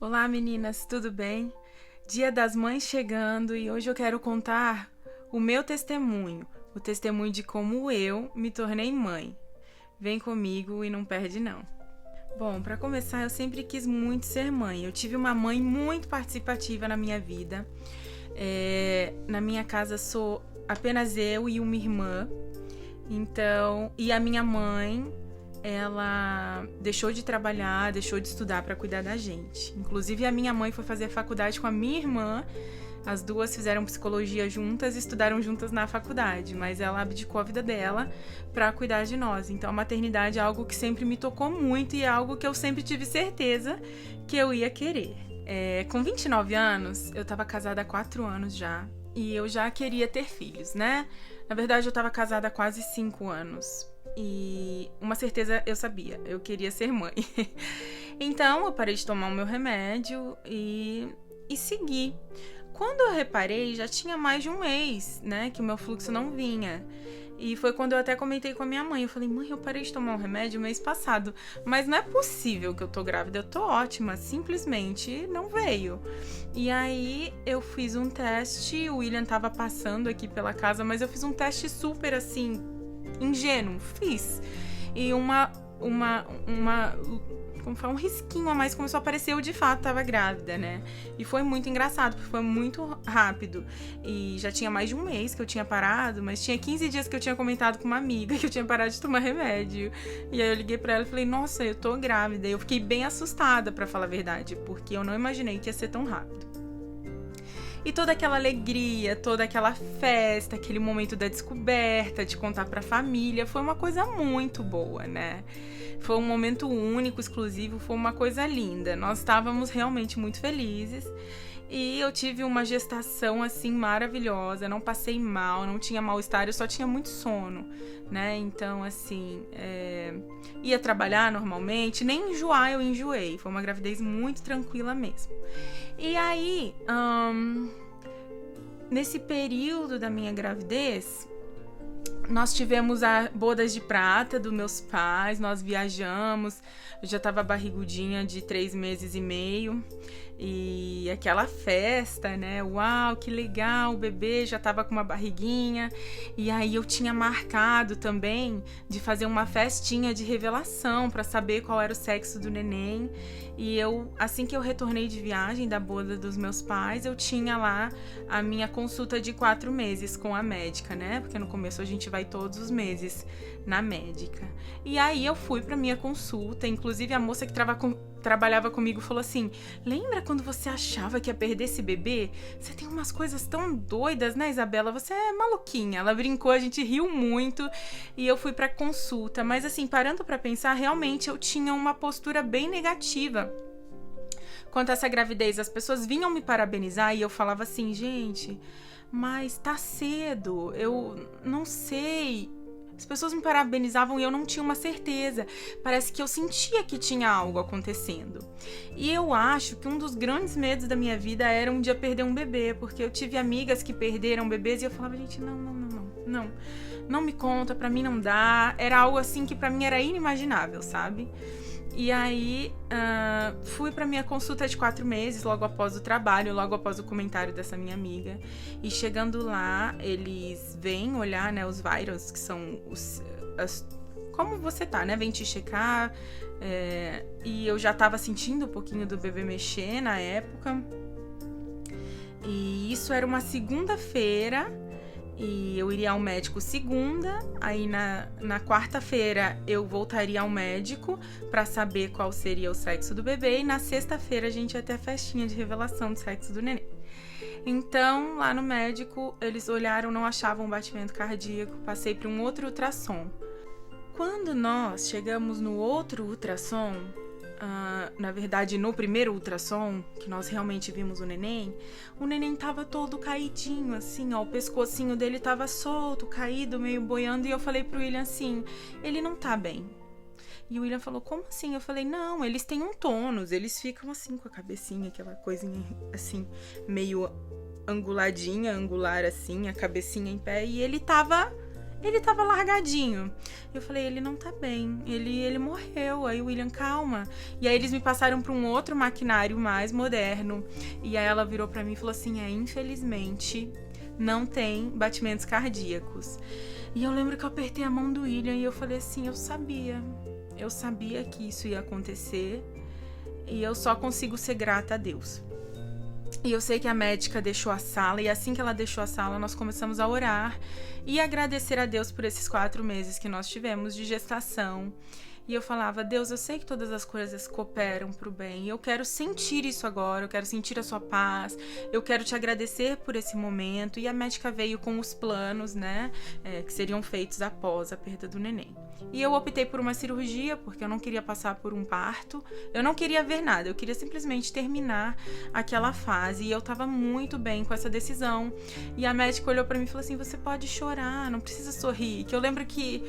Olá meninas, tudo bem? Dia das Mães chegando e hoje eu quero contar o meu testemunho, o testemunho de como eu me tornei mãe. Vem comigo e não perde não. Bom, para começar, eu sempre quis muito ser mãe. Eu tive uma mãe muito participativa na minha vida. Na minha casa sou apenas eu e uma irmã. Então, e a minha mãe, ela deixou de trabalhar, deixou de estudar para cuidar da gente. Inclusive, a minha mãe foi fazer faculdade com a minha irmã. As duas fizeram psicologia juntas e estudaram juntas na faculdade, mas ela abdicou a vida dela para cuidar de nós. Então, a maternidade é algo que sempre me tocou muito e é algo que eu sempre tive certeza que eu ia querer. Com 29 anos, eu estava casada há 4 anos já e eu já queria ter filhos, né? Na verdade, eu estava casada há quase 5 anos. E uma certeza eu sabia, eu queria ser mãe. Então eu parei de tomar o meu remédio e segui. Quando eu reparei, já tinha mais de um mês, né, que o meu fluxo não vinha. E foi quando eu até comentei com a minha mãe. Eu falei, mãe, eu parei de tomar um remédio mês passado. Mas não é possível que eu tô grávida, eu tô ótima. Simplesmente não veio. E aí eu fiz um teste, o William tava passando aqui pela casa, mas eu fiz um teste super assim, ingênuo, fiz. E como foi um risquinho a mais começou a aparecer, eu de fato tava grávida, né? E foi muito engraçado, porque foi muito rápido. E já tinha mais de um mês que eu tinha parado, mas tinha 15 dias que eu tinha comentado com uma amiga que eu tinha parado de tomar remédio. E aí eu liguei pra ela e falei, nossa, eu tô grávida. E eu fiquei bem assustada, pra falar a verdade, porque eu não imaginei que ia ser tão rápido. E toda aquela alegria, toda aquela festa, aquele momento da descoberta, de contar pra família, foi uma coisa muito boa, né? Foi um momento único, exclusivo, foi uma coisa linda. Nós estávamos realmente muito felizes. E eu tive uma gestação, assim, maravilhosa. Não passei mal, não tinha mal-estar, eu só tinha muito sono, né? Então, assim, ia trabalhar normalmente, nem enjoar eu enjoei. Foi uma gravidez muito tranquila mesmo. E aí, nesse período da minha gravidez, nós tivemos a bodas de prata dos meus pais, nós viajamos, eu já tava barrigudinha de 3 meses e meio, e aquela festa, né, uau, que legal, o bebê já tava com uma barriguinha, e aí eu tinha marcado também de fazer uma festinha de revelação pra saber qual era o sexo do neném, e assim que eu retornei de viagem da boda dos meus pais, eu tinha lá a minha consulta de 4 meses com a médica, né, porque no começo a gente vai todos os meses na médica. E aí eu fui pra minha consulta, inclusive a moça que trabalhava comigo falou assim, lembra quando você achava que ia perder esse bebê? Você tem umas coisas tão doidas, né, Isabela? Você é maluquinha. Ela brincou, a gente riu muito e eu fui pra consulta. Mas assim, parando pra pensar, realmente eu tinha uma postura bem negativa quanto a essa gravidez. As pessoas vinham me parabenizar e eu falava assim, gente, mas tá cedo, eu não sei. As pessoas me parabenizavam e eu não tinha uma certeza. Parece que eu sentia que tinha algo acontecendo. E eu acho que um dos grandes medos da minha vida era um dia perder um bebê, porque eu tive amigas que perderam bebês e eu falava, gente, não me conta, pra mim não dá. Era algo assim que pra mim era inimaginável, sabe? E aí, fui pra minha consulta de 4 meses, logo após o trabalho, logo após o comentário dessa minha amiga. E chegando lá, eles vêm olhar, né, os vitals, que são como você tá, né? Vem te checar. E eu já tava sentindo um pouquinho do bebê mexer na época. E isso era uma segunda-feira. E eu iria ao médico segunda, aí na quarta-feira eu voltaria ao médico pra saber qual seria o sexo do bebê e na sexta-feira a gente ia ter a festinha de revelação do sexo do neném. Então, lá no médico, eles olharam, não achavam batimento cardíaco, passei para um outro ultrassom. Quando nós chegamos no outro ultrassom, na verdade, no primeiro ultrassom, que nós realmente vimos o neném tava todo caidinho, assim, ó, o pescocinho dele tava solto, caído, meio boiando, e eu falei pro William assim, ele não tá bem. E o William falou, como assim? Eu falei, não, eles têm um tônus, eles ficam assim, com a cabecinha, aquela coisinha, assim, meio angular assim, a cabecinha em pé, e ele tava ele tava largadinho. Eu falei, ele não tá bem, ele morreu. Aí o William, calma. E aí eles me passaram pra um outro maquinário mais moderno. E aí ela virou pra mim e falou assim, infelizmente não tem batimentos cardíacos. E eu lembro que eu apertei a mão do William e eu falei assim, eu sabia que isso ia acontecer e eu só consigo ser grata a Deus. E eu sei que a médica deixou a sala, e assim que ela deixou a sala, nós começamos a orar e agradecer a Deus por esses 4 meses que nós tivemos de gestação. E eu falava, Deus, eu sei que todas as coisas cooperam pro bem, e eu quero sentir isso agora, eu quero sentir a sua paz, eu quero te agradecer por esse momento. E a médica veio com os planos, né, que seriam feitos após a perda do neném. E eu optei por uma cirurgia, porque eu não queria passar por um parto, eu não queria ver nada, eu queria simplesmente terminar aquela fase, e eu tava muito bem com essa decisão. E a médica olhou pra mim e falou assim, você pode chorar, não precisa sorrir. Que eu lembro que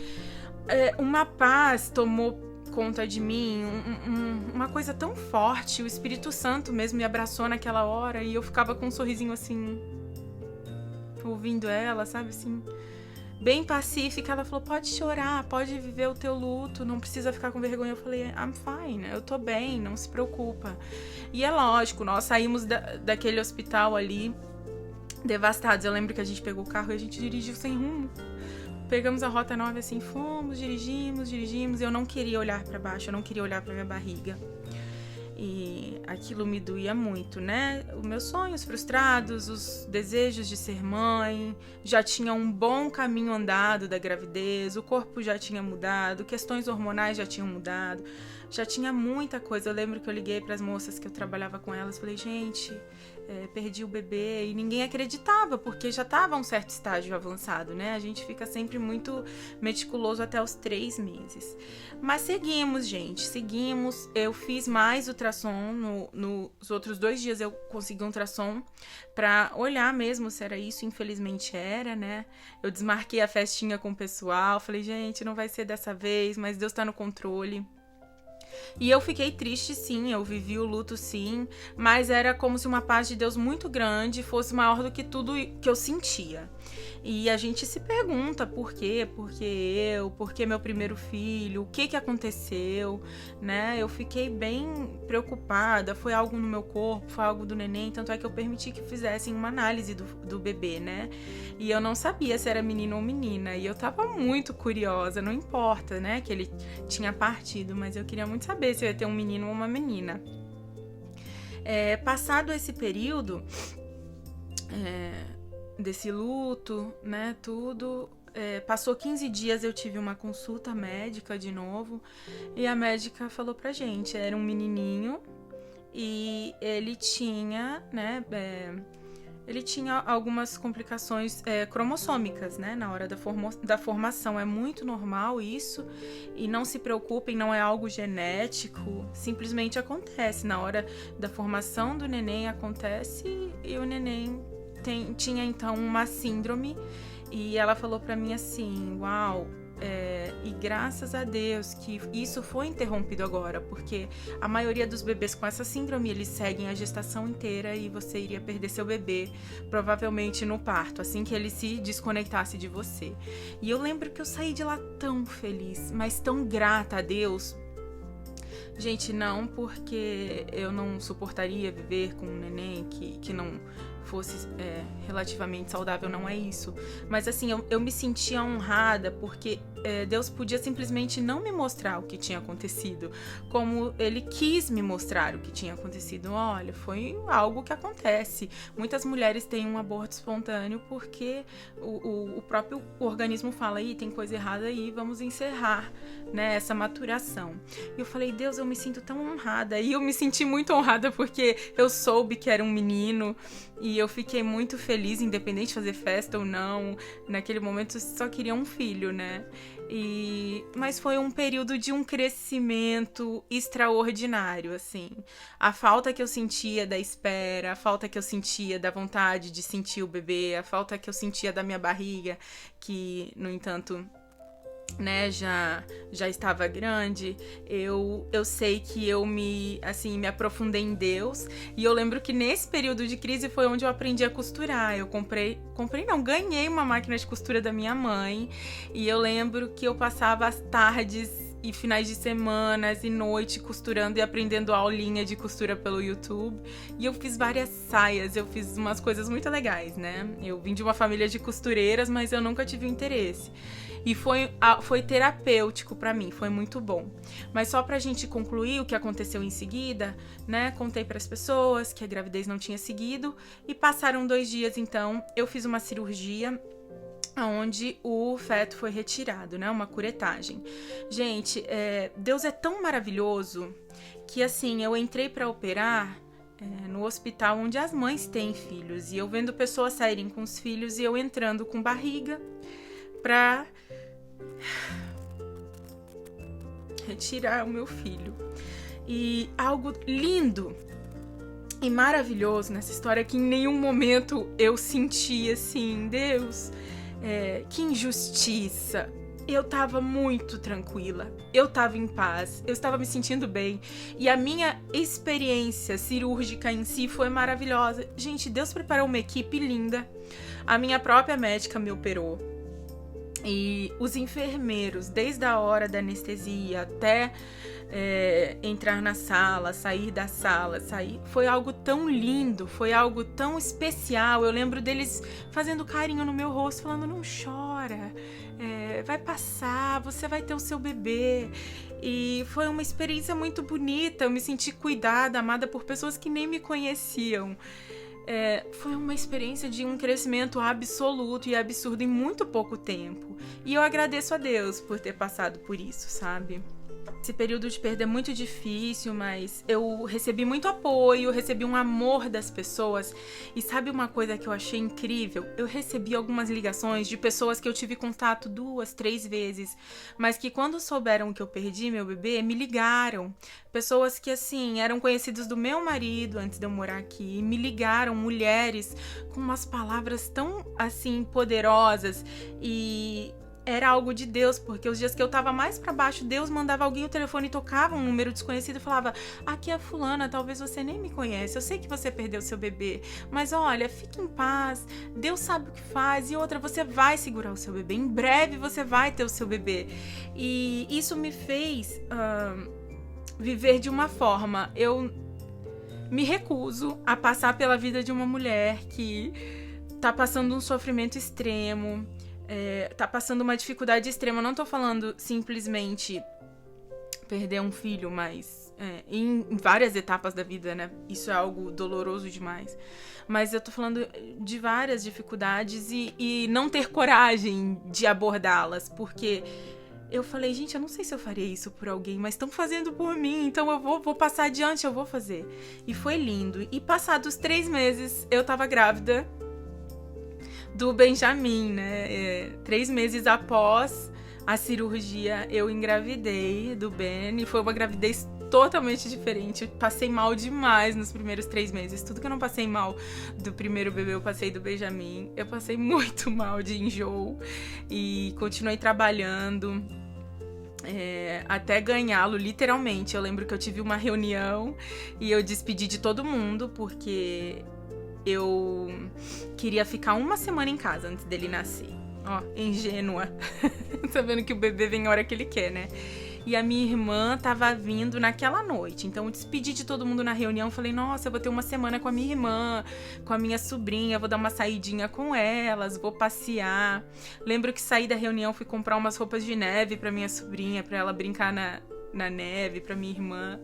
uma paz tomou conta de mim, uma coisa tão forte, o Espírito Santo mesmo me abraçou naquela hora, e eu ficava com um sorrisinho assim, ouvindo ela, sabe, assim, bem pacífica. Ela falou, pode chorar, pode viver o teu luto, não precisa ficar com vergonha. Eu falei, I'm fine, eu tô bem, não se preocupa. E é lógico, nós saímos daquele hospital ali devastados. Eu lembro que a gente pegou o carro e a gente dirigiu sem rumo. Pegamos a Rota 9 assim, fomos, dirigimos, e eu não queria olhar pra baixo, eu não queria olhar pra minha barriga. E aquilo me doía muito, né? Os meus sonhos frustrados, os desejos de ser mãe, já tinha um bom caminho andado da gravidez, o corpo já tinha mudado, questões hormonais já tinham mudado, já tinha muita coisa. Eu lembro que eu liguei para as moças que eu trabalhava com elas, falei, gente, perdi o bebê, e ninguém acreditava, porque já estava um certo estágio avançado, né? A gente fica sempre muito meticuloso até os 3 meses. Mas seguimos, gente, seguimos. Eu fiz mais ultrassom, nos outros 2 dias eu consegui um ultrassom pra olhar mesmo se era isso. Infelizmente era, né? Eu desmarquei a festinha com o pessoal, falei, gente, não vai ser dessa vez, mas Deus tá no controle. E eu fiquei triste, sim, eu vivi o luto, sim, mas era como se uma paz de Deus muito grande fosse maior do que tudo que eu sentia. E a gente se pergunta por quê? Por que eu? Por que meu primeiro filho? O que aconteceu? Né? Eu fiquei bem preocupada, foi algo no meu corpo, foi algo do neném, tanto é que eu permiti que fizessem uma análise do bebê, né? E eu não sabia se era menino ou menina, e eu tava muito curiosa, não importa, né, que ele tinha partido, mas eu queria muito saber se eu ia ter um menino ou uma menina. Passado esse período desse luto, né, tudo, passou 15 dias, eu tive uma consulta médica de novo, e a médica falou pra gente, era um menininho, e ele tinha, né, ele tinha algumas complicações cromossômicas, né, na hora da formação. É muito normal isso, e não se preocupem, não é algo genético, simplesmente acontece. Na hora da formação do neném acontece, e o neném tinha então uma síndrome, e ela falou pra mim assim, uau, e graças a Deus que isso foi interrompido agora, porque a maioria dos bebês com essa síndrome, eles seguem a gestação inteira e você iria perder seu bebê, provavelmente no parto, assim que ele se desconectasse de você. E eu lembro que eu saí de lá tão feliz, mas tão grata a Deus. Gente, não porque eu não suportaria viver com um neném que não fosse relativamente saudável, não é isso. Mas assim, eu me sentia honrada porque Deus podia simplesmente não me mostrar o que tinha acontecido, como Ele quis me mostrar o que tinha acontecido. Olha, foi algo que acontece. Muitas mulheres têm um aborto espontâneo porque o próprio organismo fala, aí tem coisa errada aí, vamos encerrar, né, essa maturação. E eu falei, Deus, eu me sinto tão honrada. E eu me senti muito honrada porque eu soube que era um menino, e eu fiquei muito feliz, independente de fazer festa ou não. Naquele momento eu só queria um filho, né? Mas foi um período de um crescimento extraordinário, assim. A falta que eu sentia da espera, a falta que eu sentia da vontade de sentir o bebê, a falta que eu sentia da minha barriga, que, no entanto, né, já estava grande, eu sei que eu me aprofundei em Deus, e eu lembro que nesse período de crise foi onde eu aprendi a costurar. Eu ganhei uma máquina de costura da minha mãe, e eu lembro que eu passava as tardes e finais de semanas e noite costurando e aprendendo aulinha de costura pelo YouTube. E eu fiz várias saias, eu fiz umas coisas muito legais, né? Eu vim de uma família de costureiras, mas eu nunca tive interesse. E foi terapêutico pra mim, foi muito bom. Mas só pra gente concluir o que aconteceu em seguida, né? Contei pras pessoas que a gravidez não tinha seguido, e passaram 2 dias, então, eu fiz uma cirurgia onde o feto foi retirado, né? Uma curetagem. Gente, Deus é tão maravilhoso que, assim, eu entrei pra operar no hospital onde as mães têm filhos, e eu vendo pessoas saírem com os filhos e eu entrando com barriga pra retirar o meu filho. E algo lindo e maravilhoso nessa história, que em nenhum momento eu senti assim, Deus, que injustiça. Eu tava muito tranquila, eu tava em paz, eu estava me sentindo bem, e a minha experiência cirúrgica em si foi maravilhosa. Gente, Deus preparou uma equipe linda, a minha própria médica me operou, e os enfermeiros, desde a hora da anestesia até entrar na sala, sair da sala, foi algo tão lindo, foi algo tão especial. Eu lembro deles fazendo carinho no meu rosto, falando: não chora, vai passar, você vai ter o seu bebê. E foi uma experiência muito bonita, eu me senti cuidada, amada por pessoas que nem me conheciam. Foi uma experiência de um crescimento absoluto e absurdo em muito pouco tempo. E eu agradeço a Deus por ter passado por isso, sabe? Esse período de perda é muito difícil, mas eu recebi muito apoio, recebi um amor das pessoas. E sabe uma coisa que eu achei incrível? Eu recebi algumas ligações de pessoas que eu tive contato 2, 3 vezes, mas que quando souberam que eu perdi meu bebê, me ligaram. Pessoas que, assim, eram conhecidas do meu marido antes de eu morar aqui, me ligaram, mulheres com umas palavras tão, assim, poderosas, e era algo de Deus, porque os dias que eu tava mais pra baixo, Deus mandava alguém, o telefone tocava, um número desconhecido, e falava: aqui é a fulana, talvez você nem me conhece, eu sei que você perdeu seu bebê, mas olha, fique em paz, Deus sabe o que faz, e outra, você vai segurar o seu bebê, em breve você vai ter o seu bebê. E isso me fez viver de uma forma. Eu me recuso a passar pela vida de uma mulher que tá passando um sofrimento extremo, tá passando uma dificuldade extrema. Eu não tô falando simplesmente perder um filho, mas em várias etapas da vida, né? Isso é algo doloroso demais. Mas eu tô falando de várias dificuldades e não ter coragem de abordá-las, porque eu falei: gente, eu não sei se eu faria isso por alguém, mas estão fazendo por mim, então eu vou passar adiante, eu vou fazer. E foi lindo. E passados 3 meses, eu tava grávida do Benjamin, né? 3 meses após a cirurgia, eu engravidei do Ben, e foi uma gravidez totalmente diferente. Eu passei mal demais nos primeiros 3 meses. Tudo que eu não passei mal do primeiro bebê, eu passei do Benjamin. Eu passei muito mal de enjoo e continuei trabalhando até ganhá-lo, literalmente. Eu lembro que eu tive uma reunião e eu despedi de todo mundo, porque eu queria ficar 1 semana em casa antes dele nascer. Ó, ingênua. Sabendo que o bebê vem a hora que ele quer, né? E a minha irmã tava vindo naquela noite. Então eu despedi de todo mundo na reunião. Falei: nossa, eu vou ter 1 semana com a minha irmã, com a minha sobrinha. Vou dar uma saidinha com elas, vou passear. Lembro que saí da reunião, fui comprar umas roupas de neve pra minha sobrinha, pra ela brincar na neve, pra minha irmã.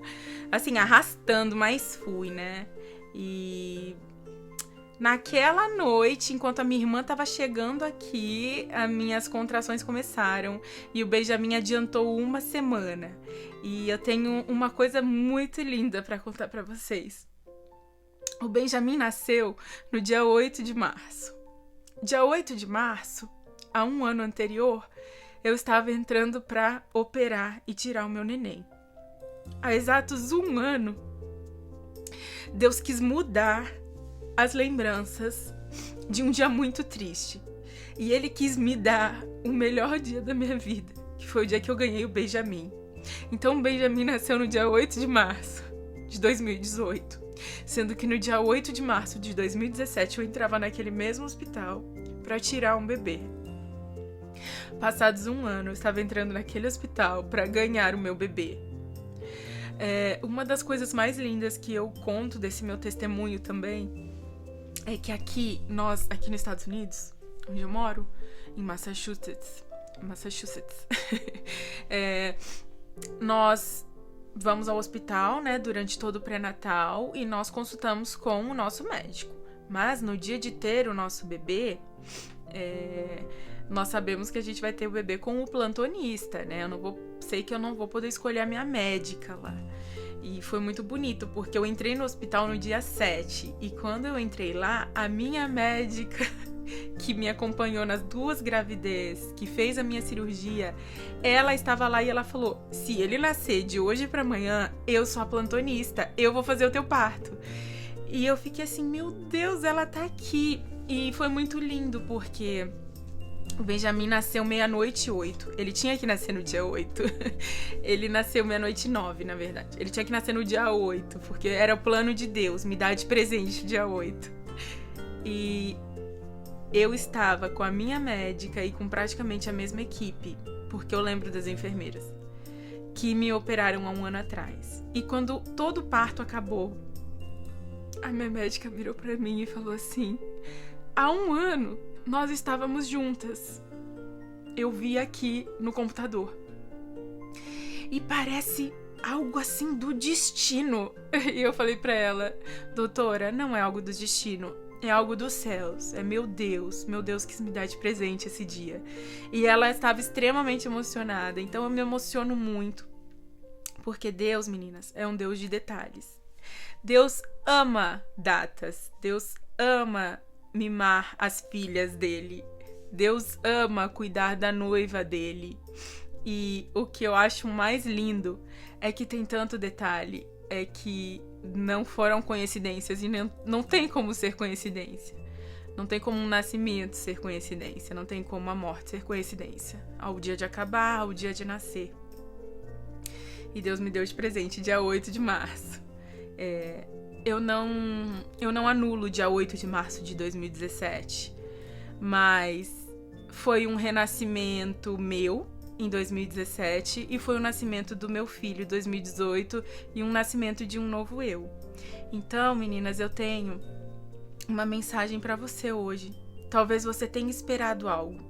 Assim, arrastando, mas fui, né? E naquela noite, enquanto a minha irmã tava chegando aqui, as minhas contrações começaram e o Benjamin adiantou 1 semana. E eu tenho uma coisa muito linda pra contar pra vocês. O Benjamin nasceu no dia 8 de março. Dia 8 de março, há 1 ano anterior, eu estava entrando pra operar e tirar o meu neném. Há exatos 1 ano, Deus quis mudar as lembranças de um dia muito triste. E Ele quis me dar o melhor dia da minha vida. que foi o dia que eu ganhei o Benjamin. Então o Benjamin nasceu no dia 8 de março de 2018, sendo que no dia 8 de março de 2017 eu entrava naquele mesmo hospital para tirar um bebê. Passados 1 ano, eu estava entrando naquele hospital para ganhar o meu bebê. Uma das coisas mais lindas que eu conto desse meu testemunho também é que aqui nos Estados Unidos, onde eu moro, em Massachusetts, nós vamos ao hospital, né, durante todo o pré-natal e nós consultamos com o nosso médico. Mas no dia de ter o nosso bebê, nós sabemos que a gente vai ter o bebê com o plantonista, né? Sei que eu não vou poder escolher a minha médica lá. E foi muito bonito, porque eu entrei no hospital no dia 7. E quando eu entrei lá, a minha médica, que me acompanhou nas 2 gravidez, que fez a minha cirurgia, ela estava lá e ela falou: se ele nascer de hoje pra amanhã, eu sou a plantonista, eu vou fazer o teu parto. E eu fiquei assim, meu Deus, ela tá aqui. E foi muito lindo, porque o Benjamin nasceu 00:08. Ele tinha que nascer no dia 8. Ele nasceu 00:09, na verdade. Ele tinha que nascer no dia 8, porque era o plano de Deus, me dar de presente dia 8. E eu estava com a minha médica e com praticamente a mesma equipe, porque eu lembro das enfermeiras, que me operaram há 1 ano atrás. E quando todo o parto acabou, a minha médica virou pra mim e falou assim: há 1 ano nós estávamos juntas. Eu vi aqui no computador. E parece algo assim do destino. E eu falei pra ela: doutora, não é algo do destino, é algo dos céus. É meu Deus quis me dar de presente esse dia. E ela estava extremamente emocionada. Então eu me emociono muito. Porque Deus, meninas, é um Deus de detalhes. Deus ama datas. Deus ama mimar as filhas dele. Deus ama cuidar da noiva dele. E o que eu acho mais lindo é que tem tanto detalhe, é que não foram coincidências e não tem como ser coincidência. Não tem como um nascimento ser coincidência, não tem como a morte ser coincidência. Ao dia de acabar, ao dia de nascer. E Deus me deu de presente dia 8 de março. Eu não anulo o dia 8 de março de 2017, mas foi um renascimento meu em 2017 e foi o nascimento do meu filho em 2018 e um nascimento de um novo eu. Então, meninas, eu tenho uma mensagem para você hoje. Talvez você tenha esperado algo.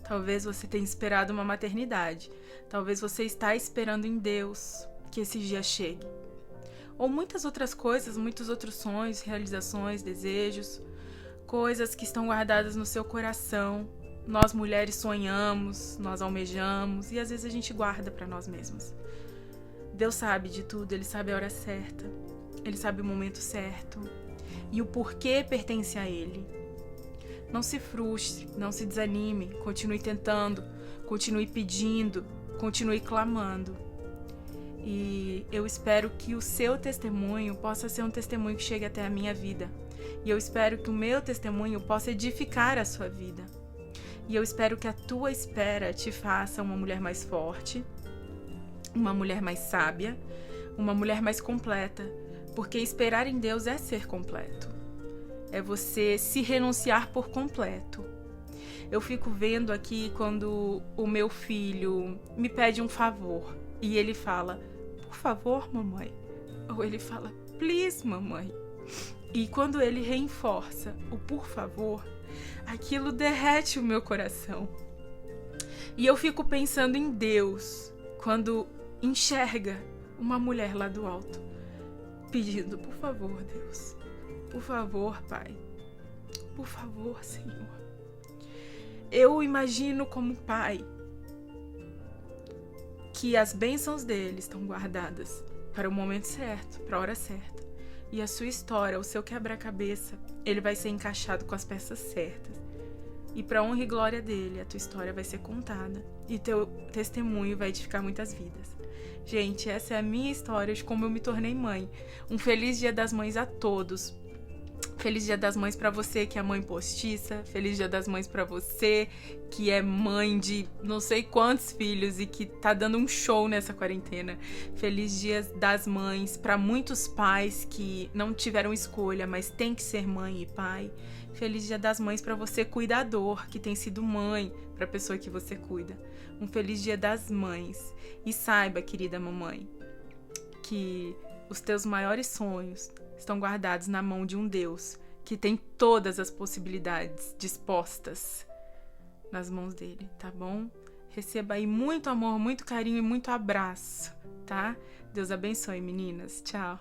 Talvez você tenha esperado uma maternidade. Talvez você está esperando em Deus que esse dia chegue. Ou muitas outras coisas, muitos outros sonhos, realizações, desejos, coisas que estão guardadas no seu coração. Nós mulheres sonhamos, nós almejamos e às vezes a gente guarda para nós mesmas. Deus sabe de tudo, Ele sabe a hora certa, Ele sabe o momento certo e o porquê pertence a Ele. Não se frustre, não se desanime, continue tentando, continue pedindo, continue clamando. E eu espero que o seu testemunho possa ser um testemunho que chegue até a minha vida. E eu espero que o meu testemunho possa edificar a sua vida. E eu espero que a tua espera te faça uma mulher mais forte, uma mulher mais sábia, uma mulher mais completa. Porque esperar em Deus é ser completo. É você se renunciar por completo. Eu fico vendo aqui quando o meu filho me pede um favor e ele fala: por favor, mamãe. Ou ele fala: please, mamãe. E quando ele reforça o por favor, aquilo derrete o meu coração. E eu fico pensando em Deus quando enxerga uma mulher lá do alto pedindo: por favor, Deus. Por favor, Pai. Por favor, Senhor. Eu imagino como pai que as bênçãos dele estão guardadas para o momento certo, para a hora certa. E a sua história, o seu quebra-cabeça, ele vai ser encaixado com as peças certas. E para honra e glória dele, a tua história vai ser contada. E teu testemunho vai edificar muitas vidas. Gente, essa é a minha história de como eu me tornei mãe. Um feliz Dia das Mães a todos. Feliz Dia das Mães pra você que é mãe postiça. Feliz Dia das Mães pra você que é mãe de não sei quantos filhos e que tá dando um show nessa quarentena. Feliz Dia das Mães pra muitos pais que não tiveram escolha, mas tem que ser mãe e pai. Feliz Dia das Mães pra você cuidador, que tem sido mãe pra pessoa que você cuida. Um feliz Dia das Mães. E saiba, querida mamãe, que os teus maiores sonhos estão guardados na mão de um Deus que tem todas as possibilidades dispostas nas mãos dele, tá bom? Receba aí muito amor, muito carinho e muito abraço, tá? Deus abençoe, meninas. Tchau.